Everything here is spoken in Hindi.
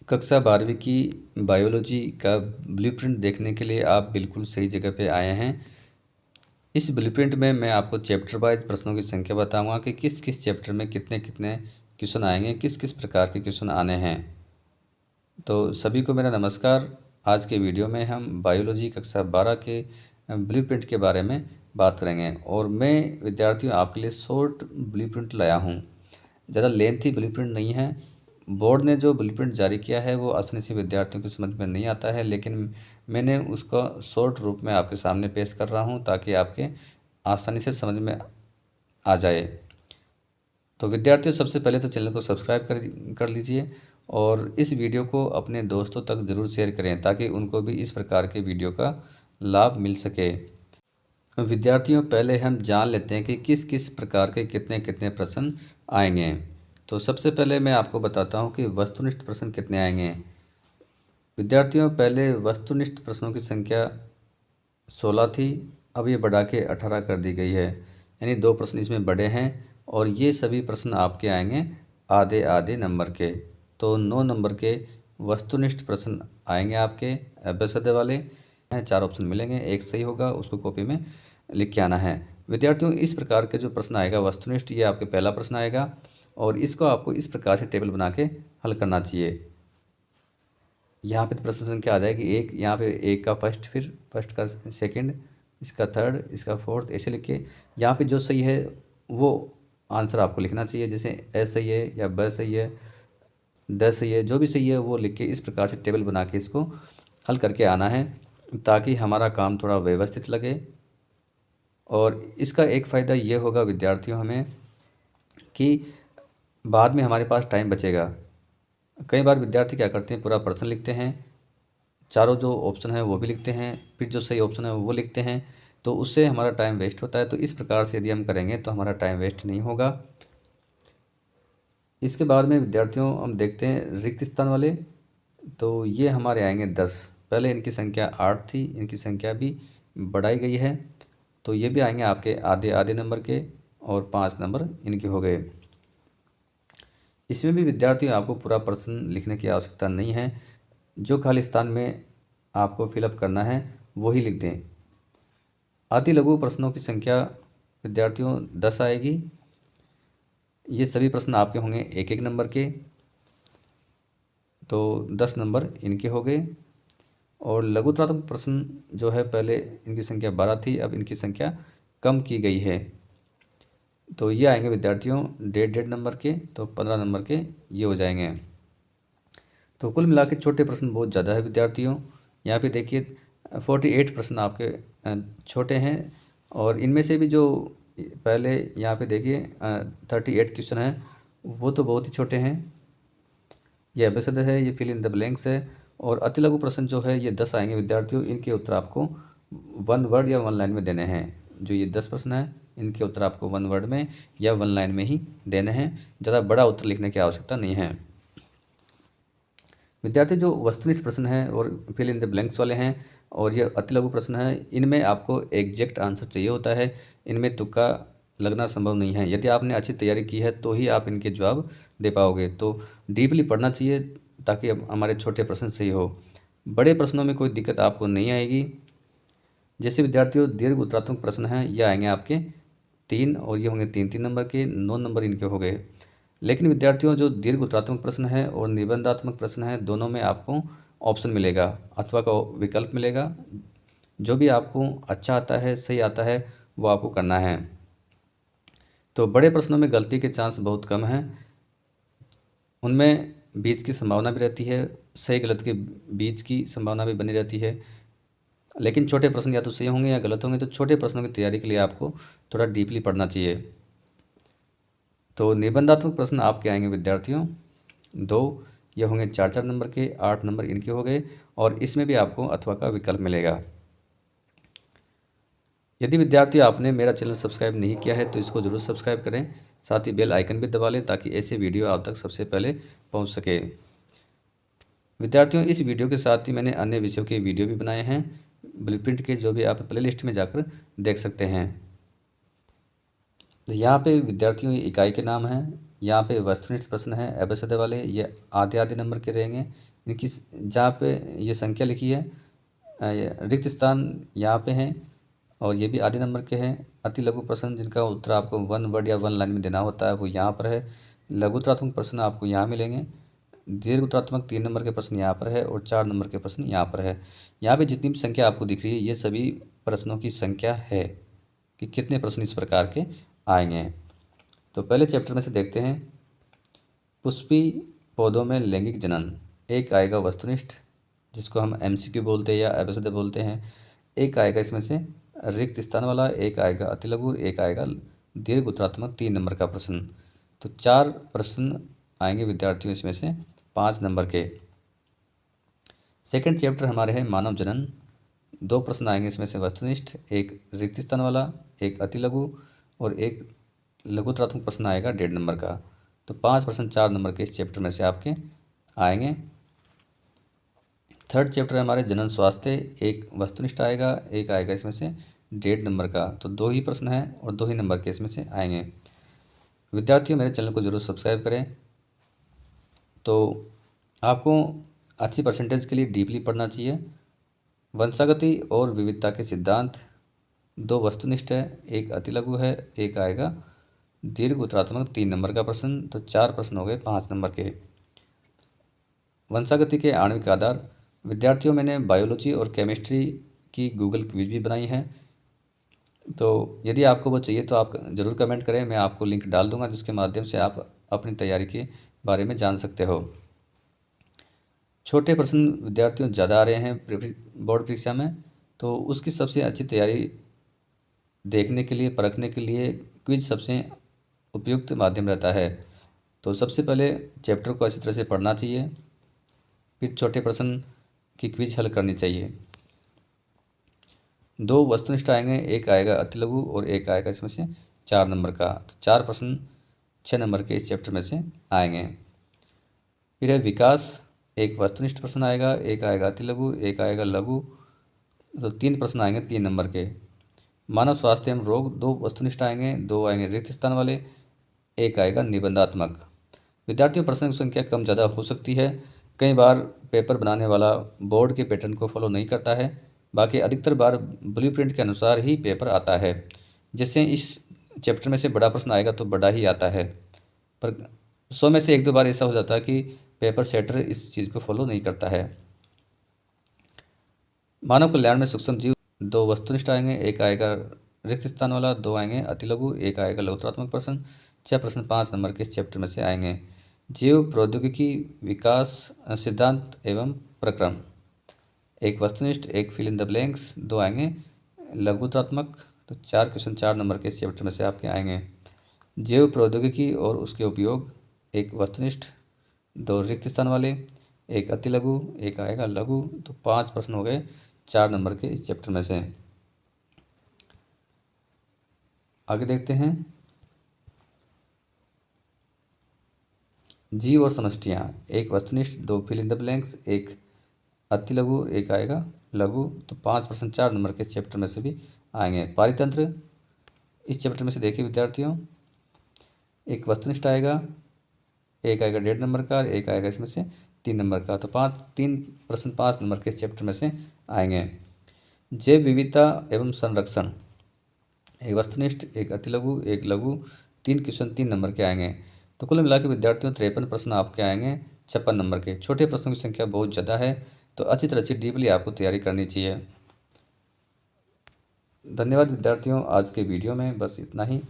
कक्षा 12वीं की बायोलॉजी का ब्लूप्रिंट देखने के लिए आप बिल्कुल सही जगह पे आए हैं। इस ब्लूप्रिंट में मैं आपको चैप्टर वाइज प्रश्नों की संख्या बताऊंगा कि किस किस चैप्टर में कितने कितने क्वेश्चन आएंगे, किस किस प्रकार के क्वेश्चन आने हैं। तो सभी को मेरा नमस्कार। आज के वीडियो में हम बायोलॉजी कक्षा 12 के ब्लूप्रिंट के बारे में बात करेंगे और मैं विद्यार्थियों आपके लिए शॉर्ट ब्लूप्रिंट लाया हूँ। ज़्यादा लेंथी ब्लूप्रिंट नहीं है। बोर्ड ने जो ब्लूप्रिंट जारी किया है वो आसानी से विद्यार्थियों की समझ में नहीं आता है, लेकिन मैंने उसका शॉर्ट रूप में आपके सामने पेश कर रहा हूँ ताकि आपके आसानी से समझ में आ जाए। तो विद्यार्थियों, सबसे पहले तो चैनल को सब्सक्राइब कर लीजिए और इस वीडियो को अपने दोस्तों तक ज़रूर शेयर करें ताकि उनको भी इस प्रकार के वीडियो का लाभ मिल सके। विद्यार्थियों, पहले हम जान लेते हैं कि किस किस प्रकार के कितने कितने प्रश्न आएंगे। तो सबसे पहले मैं आपको बताता हूं कि वस्तुनिष्ठ प्रश्न कितने आएंगे। विद्यार्थियों, पहले वस्तुनिष्ठ प्रश्नों की संख्या 16 थी, अब ये बढ़ा के 18 कर दी गई है, यानी 2 प्रश्न इसमें बढ़े हैं और ये सभी प्रश्न आपके आएंगे आधे आधे नंबर के। तो 9 नंबर के वस्तुनिष्ठ प्रश्न आएंगे आपके अभ्यास वाले। 4 ऑप्शन मिलेंगे, एक सही होगा, उसको कॉपी में लिख के आना है। विद्यार्थियों, इस प्रकार के जो प्रश्न आएगा वस्तुनिष्ठ, ये आपके पहला प्रश्न आएगा और इसको आपको इस प्रकार से टेबल बना के हल करना चाहिए। यहाँ पे तो प्रश्न संख्या आ जाएगी एक, यहाँ पे एक का फर्स्ट, फिर फर्स्ट का सेकंड, इसका थर्ड, इसका फोर्थ, ऐसे लिख के यहाँ पे जो सही है वो आंसर आपको लिखना चाहिए। जैसे ए सही है या ब सही है, द सही है, जो भी सही है वो लिख के इस प्रकार से टेबल बना के इसको हल करके आना है ताकि हमारा काम थोड़ा व्यवस्थित लगे। और इसका एक फ़ायदा ये होगा विद्यार्थियों हमें कि बाद में हमारे पास टाइम बचेगा। कई बार विद्यार्थी क्या करते हैं, पूरा प्रश्न लिखते हैं, चारों जो ऑप्शन है वो भी लिखते हैं, फिर जो सही ऑप्शन है वो लिखते हैं, तो उससे हमारा टाइम वेस्ट होता है। तो इस प्रकार से यदि हम करेंगे तो हमारा टाइम वेस्ट नहीं होगा। इसके बाद में विद्यार्थियों हम देखते हैं रिक्त स्थान वाले। तो ये हमारे आएंगे 10। पहले इनकी संख्या 8 थी, इनकी संख्या भी बढ़ाई गई है, तो ये भी आएंगे आपके आधे आधे नंबर के और 5 नंबर इनके हो गए। इसमें भी विद्यार्थियों आपको पूरा प्रश्न लिखने की आवश्यकता नहीं है, जो खाली स्थान में आपको फिलअप करना है वही लिख दें। अति लघु प्रश्नों की संख्या विद्यार्थियों 10 आएगी। ये सभी प्रश्न आपके होंगे एक एक नंबर के, तो 10 नंबर इनके हो गए। और लघुत्रात्मक प्रश्न जो है, पहले इनकी संख्या 12 थी, अब इनकी संख्या कम की गई है, तो ये आएंगे विद्यार्थियों 1.5 नंबर के, तो 15 नंबर के ये हो जाएंगे। तो कुल मिला के छोटे प्रश्न बहुत ज़्यादा है विद्यार्थियों। यहाँ पे देखिए 48 प्रश्न आपके छोटे हैं और इनमें से भी जो पहले यहाँ पे देखिए 38 क्वेश्चन हैं वो तो बहुत ही छोटे हैं। ये अभ्यास है, ये फिल इन द ब्लैंक्स है। और अति लघु प्रश्न जो है ये 10 आएंगे विद्यार्थियों। इनके उत्तर आपको 1 वर्ड या 1 लाइन में देने हैं। जो ये 10 प्रश्न हैं इनके उत्तर आपको 1 वर्ड में या 1 लाइन में ही देने हैं, ज़्यादा बड़ा उत्तर लिखने की आवश्यकता नहीं है। विद्यार्थी, जो वस्तुनिष्ठ प्रश्न हैं और फिल इन द ब्लैंक्स वाले हैं और ये अति लघु प्रश्न है, इनमें आपको एग्जैक्ट आंसर चाहिए होता है, इनमें तुक्का लगना संभव नहीं है। यदि आपने अच्छी तैयारी की है तो ही आप इनके जवाब दे पाओगे। तो डीपली पढ़ना चाहिए ताकि हमारे छोटे प्रश्न सही हो। बड़े प्रश्नों में कोई दिक्कत आपको नहीं आएगी। जैसे विद्यार्थियों दीर्घ उत्तरात्मक प्रश्न हैं, ये आएंगे आपके 3 और ये होंगे 3-3 नंबर के, 9 नंबर इनके हो गए। लेकिन विद्यार्थियों, जो दीर्घ उत्तरात्मक प्रश्न है और निबंधात्मक प्रश्न है, दोनों में आपको ऑप्शन मिलेगा अथवा का विकल्प मिलेगा। जो भी आपको अच्छा आता है, सही आता है, वो आपको करना है। तो बड़े प्रश्नों में गलती के चांस बहुत कम हैं, उनमें बीच की संभावना भी रहती है, सही गलत के बीच की संभावना भी बनी रहती है। लेकिन छोटे प्रश्न या तो सही होंगे या गलत होंगे, तो छोटे प्रश्नों की तैयारी के लिए आपको थोड़ा डीपली पढ़ना चाहिए। तो निबंधात्मक प्रश्न आपके आएंगे विद्यार्थियों 2, ये होंगे 4-4 नंबर के, 8 नंबर इनके हो गए और इसमें भी आपको अथवा का विकल्प मिलेगा। यदि विद्यार्थी आपने मेरा चैनल सब्सक्राइब नहीं किया है तो इसको ज़रूर सब्सक्राइब करें, साथ ही बेल आइकन भी दबा लें ताकि ऐसे वीडियो आप तक सबसे पहले पहुंच सके। विद्यार्थियों, इस वीडियो के साथ ही मैंने अन्य विषयों के वीडियो भी बनाए हैं ब्लूप्रिंट के, जो भी आप प्लेलिस्ट में जाकर देख सकते हैं। यहाँ पे विद्यार्थियों इकाई के नाम हैं, यहाँ पे वस्तुनिष्ठ प्रश्न है अभ्यास वाले, ये आधे आधे नंबर के रहेंगे, इनकी जहाँ पे ये संख्या लिखी है ये रिक्त स्थान यहाँ पे हैं और ये भी आधे नंबर के हैं। अति लघु प्रश्न जिनका उत्तर आपको 1 वर्ड या 1 लाइन में देना होता है वो यहाँ पर है। लघुतरात्मक प्रश्न आपको यहाँ मिलेंगे। दीर्घोत्तरात्मक 3 नंबर के प्रश्न यहाँ पर है और 4 नंबर के प्रश्न यहाँ पर है। यहाँ पे जितनी भी संख्या आपको दिख रही है ये सभी प्रश्नों की संख्या है कि कितने प्रश्न इस प्रकार के आएंगे। तो पहले चैप्टर में से देखते हैं। पुष्पी पौधों में लैंगिक जनन। एक आएगा वस्तुनिष्ठ जिसको हम MCQ बोलते हैं या एबेसिडर बोलते हैं। एक आएगा इसमें से रिक्त स्थान वाला, एक आएगा अतिलघु, एक आएगा दीर्घ उत्तरात्मक 3 नंबर का प्रश्न। तो 4 प्रश्न आएंगे विद्यार्थियों इसमें से 5 नंबर के। सेकंड चैप्टर हमारे हैं मानव जनन। 2 प्रश्न आएंगे इसमें से वस्तुनिष्ठ, एक रिक्त स्थान वाला, एक अतिलघु और एक लघुतरात्मक प्रश्न आएगा 1.5 नंबर का। तो 5 प्रश्न 4 नंबर के इस चैप्टर में से आपके आएंगे। थर्ड चैप्टर है हमारे जनन स्वास्थ्य। एक वस्तुनिष्ठ आएगा, एक आएगा इसमें से 1.5 नंबर का। तो 2 ही प्रश्न हैं और 2 ही नंबर के इसमें से आएंगे। विद्यार्थियों मेरे चैनल को ज़रूर सब्सक्राइब करें। तो आपको अच्छी परसेंटेज के लिए डीपली पढ़ना चाहिए। वंशागति और विविधता के सिद्धांत। 2 वस्तुनिष्ठ है, एक अतिलघु है, एक आएगा दीर्घ उत्तरात्मक 3 नंबर का प्रश्न। तो 4 प्रश्न हो गए 5 नंबर के। वंशागति के आणविक आधार। विद्यार्थियों मैंने बायोलॉजी और केमिस्ट्री की गूगल क्विज भी बनाई है, तो यदि आपको वो चाहिए तो आप ज़रूर कमेंट करें, मैं आपको लिंक डाल दूंगा जिसके माध्यम से आप अपनी तैयारी के बारे में जान सकते हो। छोटे प्रश्न विद्यार्थियों ज़्यादा आ रहे हैं बोर्ड परीक्षा में, तो उसकी सबसे अच्छी तैयारी देखने के लिए, परखने के लिए क्विज सबसे उपयुक्त माध्यम रहता है। तो सबसे पहले चैप्टर को अच्छी तरह से पढ़ना चाहिए, फिर छोटे प्रश्न की क्विज हल करनी चाहिए। 2 वस्तुनिष्ठ आएंगे, एक आएगा अतिलघु और एक आएगा इसमें से 4 नंबर का। तो 4 प्रश्न 6 नंबर के इस चैप्टर में से आएंगे। फिर है विकास। एक वस्तुनिष्ठ प्रश्न आएगा, एक आएगा अतिलघु, एक आएगा लघु। तो 3 प्रश्न आएंगे 3 नंबर के। मानव स्वास्थ्य एवं रोग। 2 वस्तुनिष्ठ आएंगे, 2 आएंगे रिक्त स्थान वाले, एक आएगा निबंधात्मक। विद्यार्थियों प्रश्न की संख्या कम ज़्यादा हो सकती है। कई बार पेपर बनाने वाला बोर्ड के पैटर्न को फॉलो नहीं करता है, बाकी अधिकतर बार ब्लूप्रिंट के अनुसार ही पेपर आता है। जैसे इस चैप्टर में से बड़ा प्रश्न आएगा तो बड़ा ही आता है, पर 100 में से 1-2 बार ऐसा हो जाता है कि पेपर सेटर इस चीज़ को फॉलो नहीं करता है। मानव कल्याण में सूक्ष्म जीव। 2 वस्तुनिष्ठ आएंगे, एक आएगा रिक्त स्थान वाला, 2 आएंगे अतिलघु, एक आएगा लघुतरात्मक प्रश्न। 6 प्रश्न 5 नंबर के इस चैप्टर में से आएंगे। जीव प्रौद्योगिकी विकास सिद्धांत एवं प्रक्रम। एक वस्तुनिष्ठ, एक फिल इन द ब्लैंक्स, 2 आएंगे लघुतरात्मक। तो 4 क्वेश्चन 4 नंबर के इस चैप्टर में से आपके आएंगे। जैव प्रौद्योगिकी और उसके उपयोग। एक वस्तुनिष्ठ, 2 रिक्त स्थान वाले, एक अतिलघु, एक आएगा लघु। तो 5 प्रश्न हो गए 4 नंबर के इस चैप्टर में से। आगे देखते हैं जीव और समष्टियाँ। एक वस्तुनिष्ठ, 2 फिल इन द ब्लैंक्स, एक अतिलघु, एक आएगा लघु। तो 5 प्रश्न 4 नंबर के चैप्टर में से भी आएंगे। पारितंत्र। इस चैप्टर में से देखिए विद्यार्थियों, एक वस्तुनिष्ठ आएगा, एक आएगा 1.5 नंबर का, एक आएगा इसमें से 3 नंबर का। तो 3 प्रश्न 5 नंबर के चैप्टर में से आएंगे। जैव विविधता एवं संरक्षण। एक वस्तुनिष्ठ, एक अतिलघु, एक लघु। 3 क्वेश्चन 3 नंबर के आएंगे। तो कुल मिला के विद्यार्थियों 53 प्रश्न आपके आएंगे 56 नंबर के। छोटे प्रश्नों की संख्या बहुत ज़्यादा है, तो अच्छी तरह से डीपली आपको तैयारी करनी चाहिए। धन्यवाद विद्यार्थियों, आज के वीडियो में बस इतना ही।